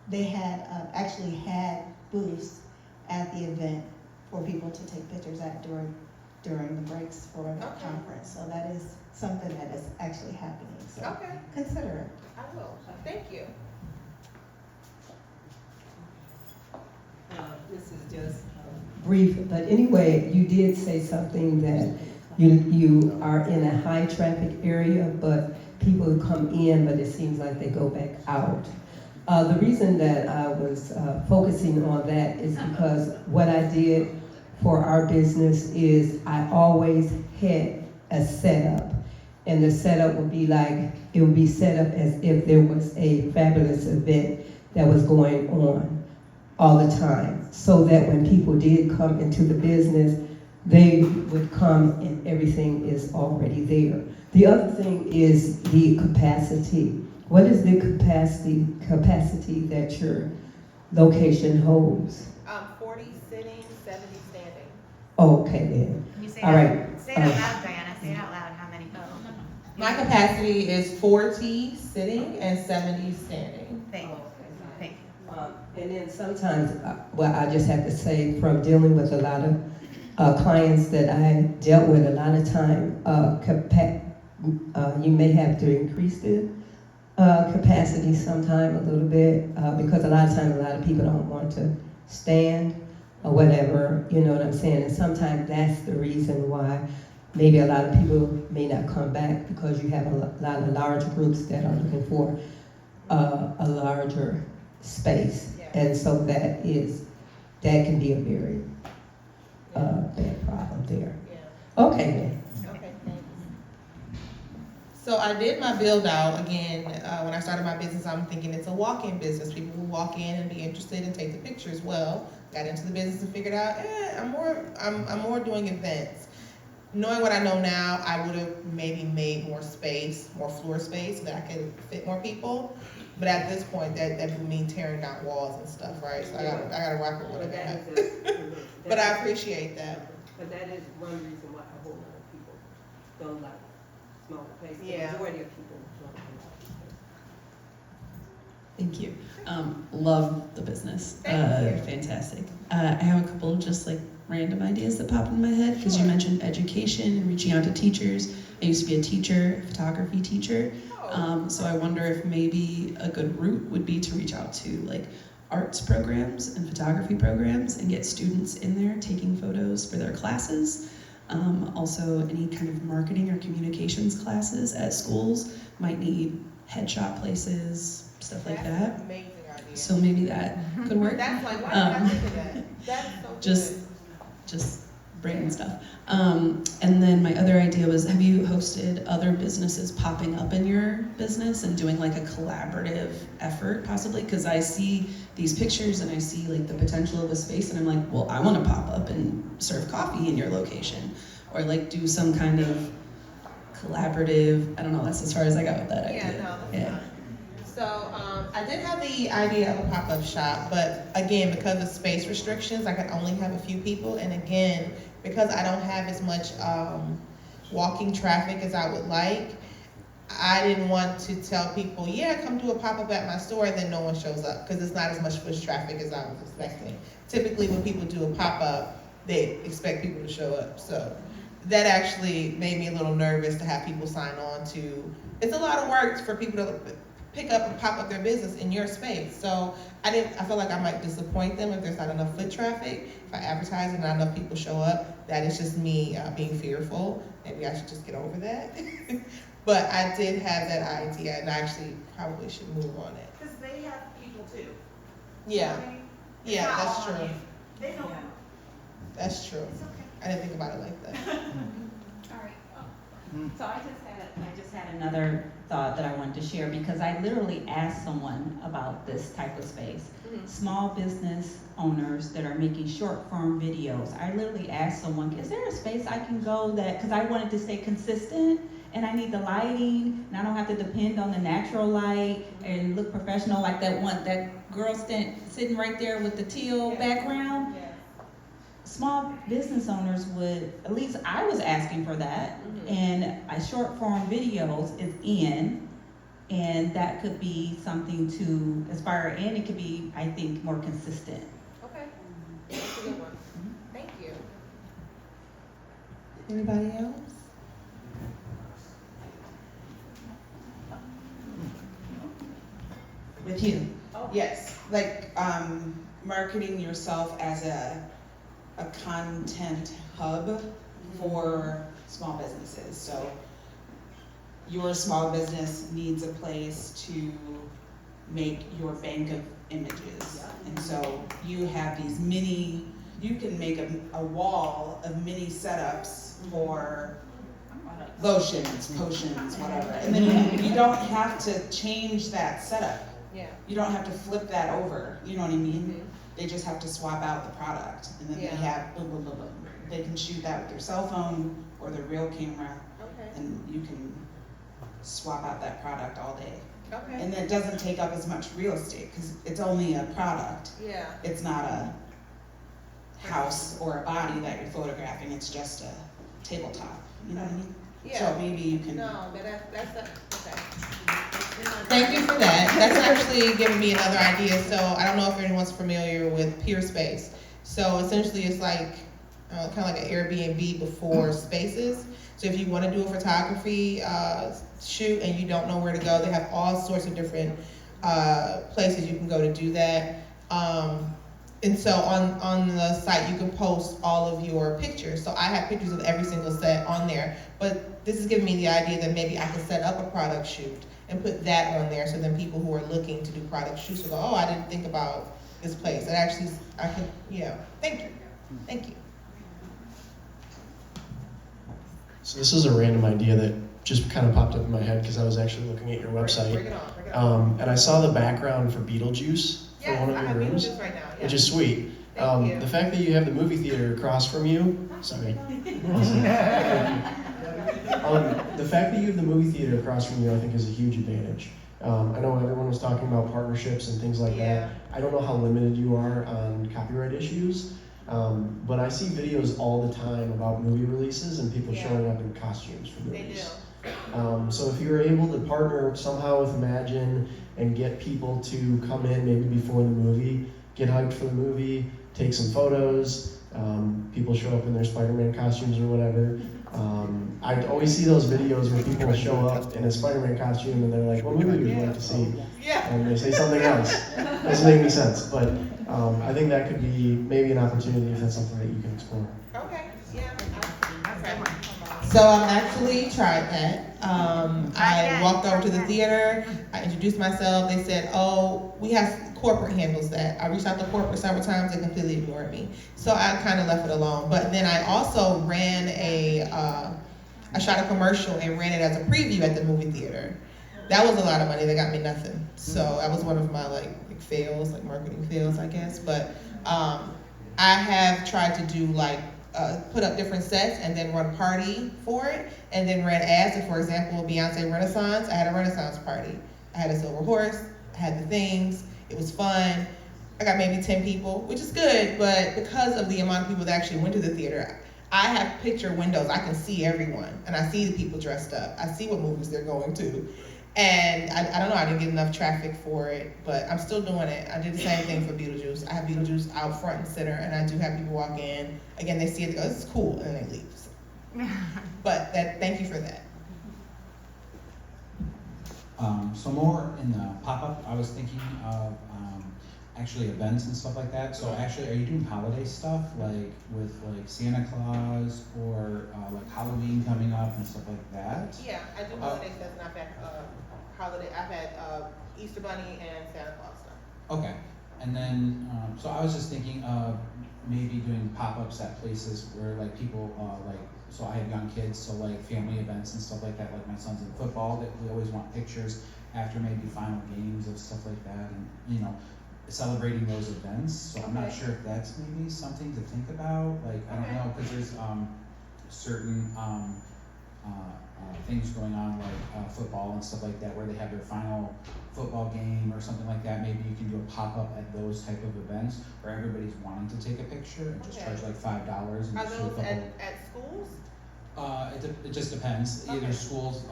they had actually had booths at the event for people to take pictures at during the breaks for the conference. So that is something that is actually happening. So consider it. I will. Thank you. This is just brief, but anyway, you did say something that you are in a high traffic area, but people come in, but it seems like they go back out. The reason that I was focusing on that is because what I did for our business is I always had a setup, and the setup would be like, it would be set up as if there was a fabulous event that was going on all the time, so that when people did come into the business, they would come and everything is already there. The other thing is the capacity. What is the capacity that your location holds? 40 sitting, 70 standing. Okay then. Can you say All that? right. Say it out loud, Diana. Say it out loud. How many? My capacity is 40 sitting and 70 standing. Thank you. Thank you. And then sometimes, I just have to say, from dealing with a lot of clients that I dealt with, a lot of time, you may have to increase the capacity sometime a little bit, because a lot of times a lot of people don't want to stand or whatever, you know what I'm saying? And sometimes that's the reason why maybe a lot of people may not come back, because you have a lot of large groups that are looking for a larger space. And so that can be a very bad problem there. Okay then. Okay, thanks. So I did my build out again. When I started my business, I'm thinking it's a walk-in business. People will walk in and be interested and take the pictures. Well, got into the business and figured out, I'm more doing events. Knowing what I know now, I would have maybe made more space, more floor space, so that I could fit more people. But at this point, that would mean tearing down walls and stuff, right? So I gotta rock with what I got. But I appreciate that. But that is one reason why a whole lot of people don't like smaller places. Yeah. The majority of people don't like Thank you. Love the business. Thank you. Fantastic. I have a couple of just like random ideas that pop in my head, because you mentioned education and reaching out to teachers. I used to be a teacher, photography teacher. So I wonder if maybe a good route would be to reach out to like arts programs and photography programs and get students in there taking photos for their classes. Also, any kind of marketing or communications classes at schools might need headshot places, stuff like that. Amazing idea. So maybe that could work. That's like, why did I think of that? That's so Just brand stuff. And then my other idea was, have you hosted other businesses popping up in your business and doing like a collaborative effort possibly? Because I see these pictures and I see like the potential of a space and I'm like, well, I want to pop up and serve coffee in your location, or like do some kind of collaborative, I don't know, that's as far as I got with that idea. Yeah, no, that's fine. So I did have the idea of a pop-up shop, but again, because of space restrictions, I could only have a few people, and again, because I don't have as much walking traffic as I would like, I didn't want to tell people, yeah, come do a pop-up at my store, and then no one shows up, because it's not as much foot traffic as I was expecting. Typically, when people do a pop-up, they expect people to show up, so that actually made me a little nervous to have people sign on to. It's a lot of work for people to pick up and pop up their business in your space. So I feel like I might disappoint them if there's not enough foot traffic. If I advertise and not enough people show up, that is just me being fearful. Maybe I should just get over that. But I did have that idea, and I actually probably should move on it. Because they have people too. Yeah, yeah, not that's all on true. you. They know. That's true. I didn't think about it like that. All right. So I just had another thought that I wanted to share, because I literally asked someone about this type of space. Small business owners that are making short form videos. I literally asked someone, is there a space I can go that, because I wanted to stay consistent and I need the lighting and I don't have to depend on the natural light and look professional like that girl sitting right there with the teal background. Small business owners would, at least I was asking for that, and a short form videos is in, and that could be something to aspire, and it could be, I think, more consistent. Okay, that's a good one. Thank you. Anybody else? With you? Yes, like marketing yourself as a content hub for small businesses. So your small business needs a place to make your bank of images. And so you have these you can make a wall of mini setups for lotions, potions, whatever. And then you don't have to change that setup. Yeah. You don't have to flip that over, you know what I mean? They just have to swap out the product, and then they have boom, boom, boom, boom. They can shoot that with their cell phone or their real camera, and you can swap out that product all day. Okay. And it doesn't take up as much real estate because it's only a product. Yeah. It's not a house or a body that you're photographing. It's just a tabletop. You know what I mean? Yeah. So maybe you can. No, but that's okay. Thank you for that. That's actually giving me another idea. So I don't know if anyone's familiar with Peerspace. So essentially it's like kind of like an Airbnb before Spaces. So if you want to do a photography shoot and you don't know where to go, they have all sorts of different places you can go to do that. And so on the site you can post all of your pictures. So I have pictures of every single set on there. But this is giving me the idea that maybe I could set up a product shoot and put that on there, so then people who are looking to do product shoots will go, oh, I didn't think about this place. It actually, I could, yeah. Thank you. So this is a random idea that just kind of popped up in my head because I was actually looking at your website. Bring it on. And I saw the background for Beetlejuice for one of your rooms, Beetlejuice right now, yeah. which is sweet. The fact that you have the movie theater across from you, sorry. The fact that you have the movie theater across from you, I think, is a huge advantage. I know everyone was talking about partnerships and things like that. I don't know how limited you are on copyright issues, but I see videos all the time about movie releases and people showing up in costumes for movies. They do. So if you're able to partner somehow with Imagine and get people to come in maybe before the movie, get hyped for the movie, take some photos, people show up in their Spider-Man costumes or whatever. I always see those videos where people show up in a Spider-Man costume and they're like, what movie would you like to see? And they say something else. Doesn't make any sense, but I think that could be maybe an opportunity if that's something that you can explore. Okay, yeah. So I've actually tried that. I walked over to the theater, I introduced myself, they said, oh, we have corporate handles that. I reached out to corporate several times, they completely ignored me. So I kind of left it alone. But then I also ran I shot a commercial and ran it as a preview at the movie theater. That was a lot of money, that got me nothing. So that was one of my like fails, like marketing fails, I guess. But I have tried to do put up different sets and then run a party for it, and then ran ads. So for example, Beyonce Renaissance, I had a Renaissance party. I had a silver horse, I had the things, it was fun. I got maybe 10 people, which is good, but because of the amount of people that actually went to the theater, I have picture windows, I can see everyone, and I see the people dressed up. I see what movies they're going to. And I don't know, I didn't get enough traffic for it, but I'm still doing it. I did the same thing for Beetlejuice. I have Beetlejuice out front and center, and I do have people walk in. Again, they see it, they go, this is cool, and then they leave. So. But thank you for that. So more in the pop-up, I was thinking of actually events and stuff like that. So actually, are you doing holiday stuff, like with like Santa Claus or like Halloween coming up and stuff like that? Yeah, I do holiday stuff, and I've had I've had Easter Bunny and Santa Claus stuff. Okay, and then so I was just thinking of maybe doing pop-ups at places where like people so I have young kids, so like family events and stuff like that. Like my son's in football, that we always want pictures after maybe final games of stuff like that, and celebrating those events. So I'm not sure if that's maybe something to think about. Like I don't know, because there's certain things going on like football and stuff like that, where they have their final football game or something like that. Maybe you can do a pop-up at those type of events where everybody's wanting to take a picture and just charge like $5. And Are those at schools? It just depends. Either schools,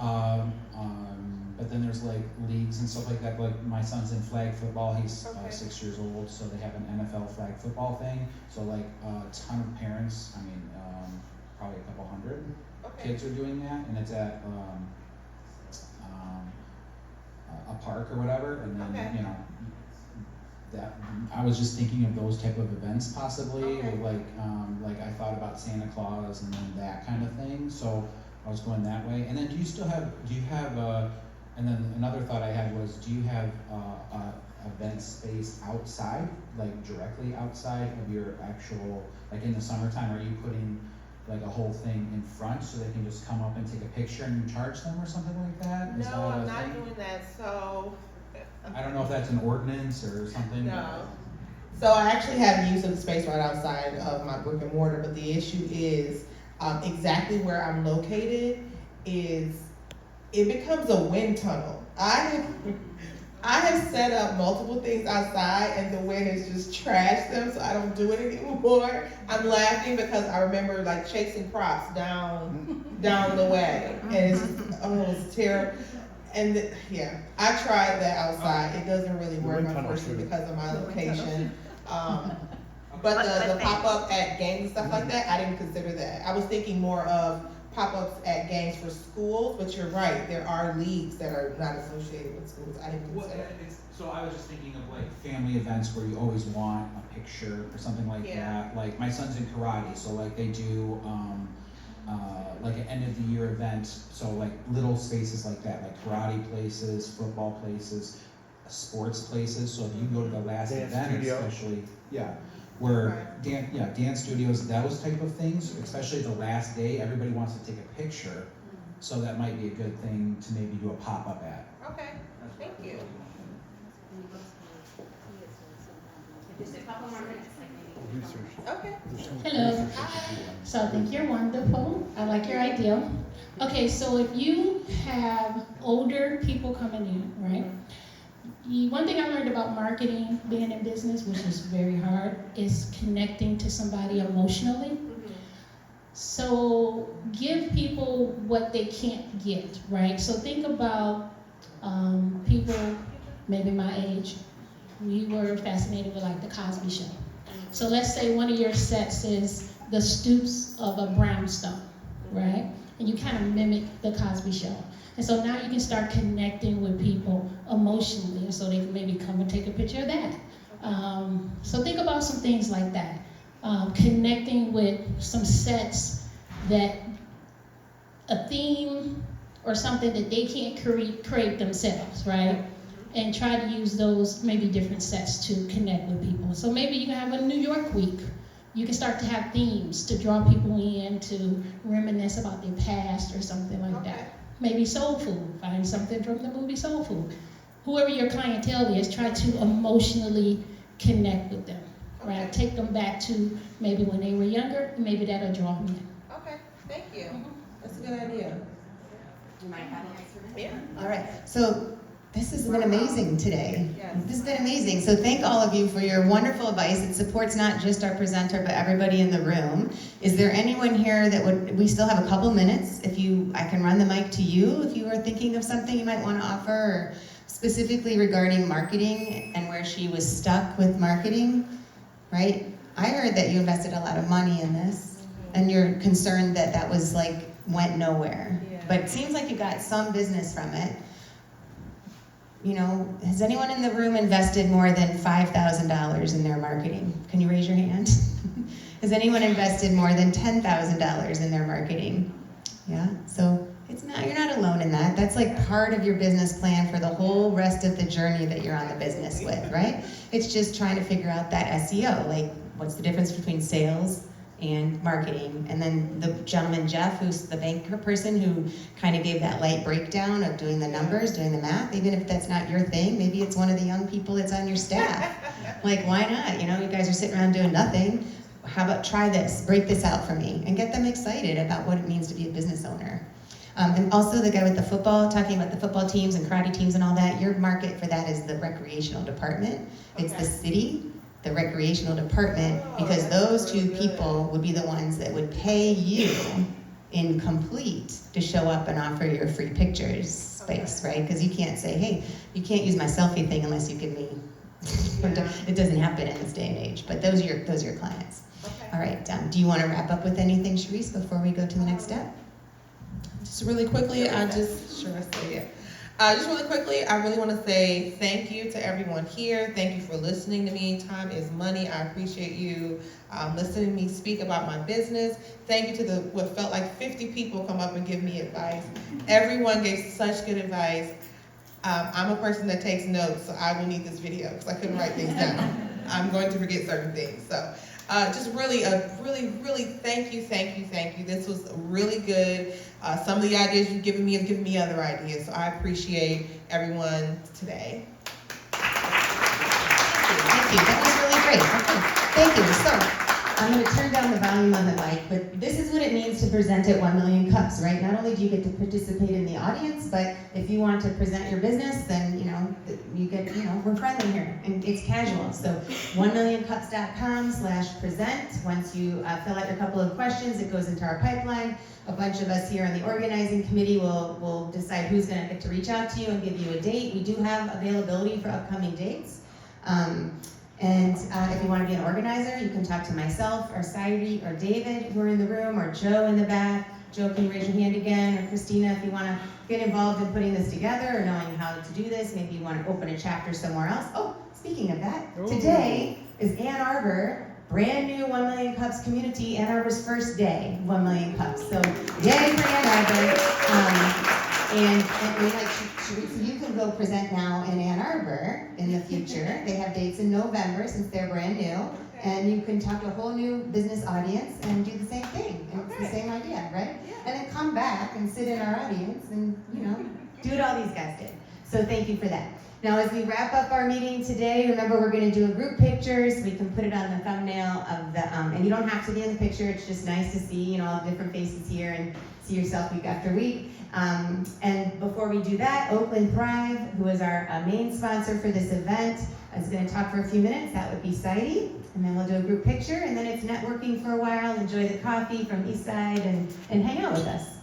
but then there's like leagues and stuff like that. Like my son's in flag football. He's 6 years old, so they have an NFL flag football thing. So like a ton of parents. I mean, probably a couple hundred kids are doing that, and it's at a park or whatever. And then that I was just thinking of those type of events possibly. Like I thought about Santa Claus and then that kind of thing. So I was going that way. And then do you have and then another thought I had was, do you have event space outside, like directly outside of your actual, like in the summertime, are you putting like a whole thing in front so they can just come up and take a picture and you charge them or something like that? No, I'm not doing that, so. I don't know if that's an ordinance or something. No. So I actually have use of the space right outside of my brick and mortar, but the issue is exactly where I'm located is, it becomes a wind tunnel. I have set up multiple things outside and the wind has just trashed them, so I don't do it anymore. I'm laughing because I remember like chasing props down the way, and it's terrible. And I tried that outside. It doesn't really work, unfortunately, because of my location. But the pop-up at games and stuff like that, I didn't consider that. I was thinking more of pop-ups at games for schools, but you're right, there are leagues that are not associated with schools. I didn't consider it. So I was just thinking of like family events where you always want a picture or something like that. Like my son's in karate, so like they do like an end of the year event. So like little spaces like that, like karate places, football places, sports places. So if you go to the last event, especially, where dance studios, those type of things, especially the last day, everybody wants to take a picture. So that might be a good thing to maybe do a pop-up at. Okay, thank you. Just a couple more minutes, Okay. Hello. So I think you're wonderful. I like your idea. Okay, so if you have older people coming in, right? One thing I learned about marketing, being in business, which is very hard, is connecting to somebody emotionally. So give people what they can't get, right? So think about people maybe my age. We were fascinated with like the Cosby Show. So let's say one of your sets is the stoops of a brownstone, right? And you kind of mimic the Cosby Show. And so now you can start connecting with people emotionally, and so they can maybe come and take a picture of that. So think about some things like that. Connecting with some sets that a theme or something that they can't create themselves, right? And try to use those maybe different sets to connect with people. So maybe you can have a New York week. You can start to have themes to draw people in, to reminisce about their past or something like that. Maybe soul food, find something from the movie Soul Food. Whoever your clientele is, try to emotionally connect with them, right? Take them back to maybe when they were younger, maybe that'll draw them in. Okay, thank you. That's a good idea. Do you mind having us for this? Yeah. All right, so this has been amazing today. Yes. This has been amazing. So thank all of you for your wonderful advice. It supports not just our presenter, but everybody in the room. Is there anyone here that we still have a couple minutes. I can run the mic to you if you are thinking of something you might want to offer, or specifically regarding marketing and where she was stuck with marketing, right? I heard that you invested a lot of money in this, and you're concerned that that was went nowhere. Yeah. But it seems like you got some business from it. Has anyone in the room invested more than $5,000 in their marketing? Can you raise your hand? Has anyone invested more than $10,000 in their marketing? Yeah, so you're not alone in that. That's part of your business plan for the whole rest of the journey that you're on the business with, right? It's just trying to figure out that SEO, what's the difference between sales and marketing. And then the gentleman, Jeff, who's the banker person who kind of gave that light breakdown of doing the numbers, doing the math, even if that's not your thing, maybe it's one of the young people that's on your staff. Why not? You guys are sitting around doing nothing. How about try this, break this out for me, and get them excited about what it means to be a business owner. And also the guy with the football, talking about the football teams and karate teams and all that, your market for that is the recreational department. It's the city, the recreational department, because those two people would be the ones that would pay you in complete to show up and offer your free pictures space, right? Because you can't say, hey, you can't use my selfie thing unless you give me, it doesn't happen in this day and age, but those are your clients. Okay. All right, do you want to wrap up with anything, Charisse, before we go to the next step? Just really quickly, just really quickly, I really want to say thank you to everyone here. Thank you for listening to me. Time is money. I appreciate you listening to me speak about my business. Thank you to what felt like 50 people come up and give me advice. Everyone gave such good advice. I'm a person that takes notes, so I will need this video because I couldn't write things down. I'm going to forget certain things. So just really thank you. This was really good. Some of the ideas you've given me have given me other ideas, so I appreciate everyone today. Thank you. That was really great. Okay. Thank you. So I'm going to turn down the volume on the mic, but this is what it means to present at 1 Million Cups, right? Not only do you get to participate in the audience, but if you want to present your business, then you get, we're friendly here, and it's casual. So 1millioncups.com/present. Once you fill out your couple of questions, it goes into our pipeline. A bunch of us here on the organizing committee will decide who's going to get to reach out to you and give you a date. We do have availability for upcoming dates. If you want to be an organizer, you can talk to myself or Sairi or David, who are in the room, or Joe in the back. Joe, can you raise your hand again? Or Christina, if you want to get involved in putting this together or knowing how to do this, maybe you want to open a chapter somewhere else. Oh, speaking of that, today is Ann Arbor, brand new 1 Million Cups community, Ann Arbor's first day, 1 Million Cups. So yay for Ann Arbor. And Charissa, you can go present now in Ann Arbor in the future. They have dates in November since they're brand new. And you can talk to a whole new business audience and do the same thing. And it's the same idea, right? Yeah. And then come back and sit in our audience and, do what all these guys did. So thank you for that. Now, as we wrap up our meeting today, remember we're going to do a group picture so we can put it on the thumbnail of the, and you don't have to be in the picture. It's just nice to see, all the different faces here and see yourself week after week. And before we do that, Oakland Thrive, who is our main sponsor for this event, is going to talk for a few minutes. That would be Saidi. And then we'll do a group picture, and then it's networking for a while. Enjoy the coffee from Eastside and hang out with us.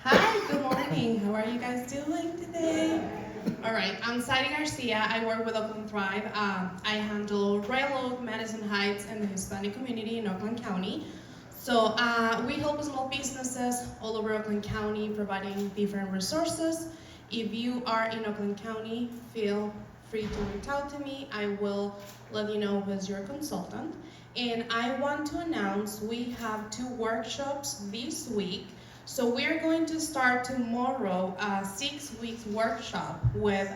Hi, good morning. How are you guys doing today? All right, I'm Saidi Garcia. I work with Oakland Thrive. I handle Royal Oak, Madison Heights, and the Hispanic community in Oakland County. So we help small businesses all over Oakland County, providing different resources. If you are in Oakland County, feel free to reach out to me. I will let you know who's your consultant. And I want to announce we have 2 workshops this week. So we're going to start tomorrow a 6-week workshop with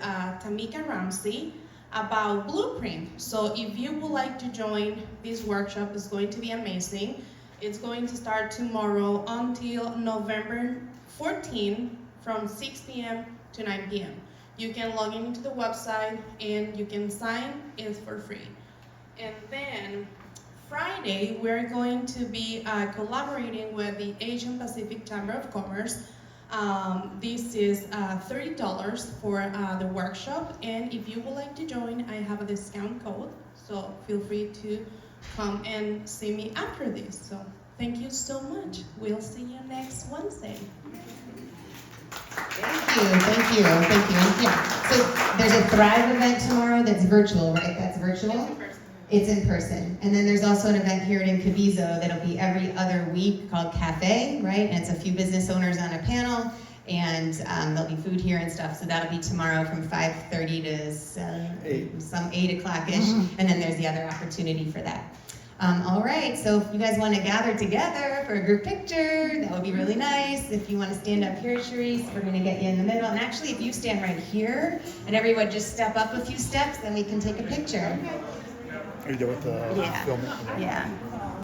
Tamika Ramsey about Blueprint. So if you would like to join this workshop, it's going to be amazing. It's going to start tomorrow until November 14 from 6 p.m. to 9 p.m. You can log into the website and you can sign. It's for free. And then Friday, we're going to be collaborating with the Asian Pacific Chamber of Commerce. This is $30 for the workshop, and if you would like to join, I have a discount code, so feel free to come and see me after this. So thank you so much. We'll see you next Wednesday. Thank you. Yeah. So there's a Thrive event tomorrow that's virtual, right? That's virtual? It's in person. And then there's also an event here at Incubizo that'll be every other week called Cafe, right? And it's a few business owners on a panel, and there'll be food here and stuff. So that'll be tomorrow from 5:30 to some 8 o'clock-ish. And then there's the other opportunity for that. All right, so if you guys want to gather together for a group picture, that would be really nice. If you want to stand up here, Charisse, we're going to get you in the middle. And actually, if you stand right here and everyone just step up a few steps, then we can take a picture. Are you done with the filming? Yeah.